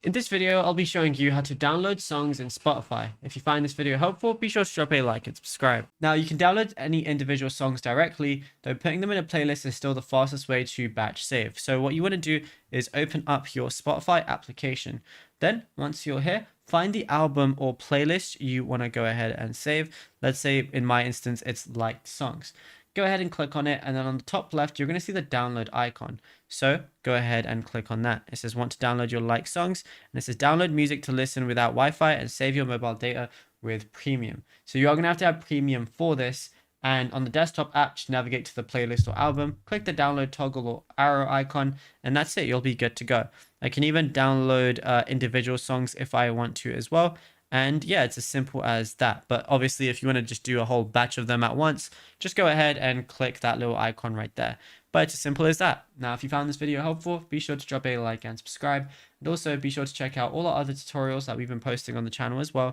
In this video, I'll be showing you how to download songs in Spotify. If you find this video helpful, be sure to drop a like and subscribe. Now, you can download any individual songs directly, though putting them in a playlist is still the fastest way to batch save. So what you want to do is open up your Spotify application. Then, once you're here, find the album or playlist you want to go ahead and save. Let's say, in my instance, it's liked songs. Go ahead and click on it, and then on the top left you're going to see the download icon. So go ahead and click on that. It says want to download your like songs, and it says download music to listen without Wi-Fi and save your mobile data with premium. So you are going to have premium for this. And on the desktop app, just navigate to the playlist or album, click the download toggle or arrow icon, and that's it. You'll be good to go. I can even download individual songs if I want to as well. And yeah, it's as simple as that. But obviously, if you want to just do a whole batch of them at once, just go ahead and click that little icon right there. But it's as simple as that. Now, if you found this video helpful, be sure to drop a like and subscribe. And also be sure to check out all our other tutorials that we've been posting on the channel as well.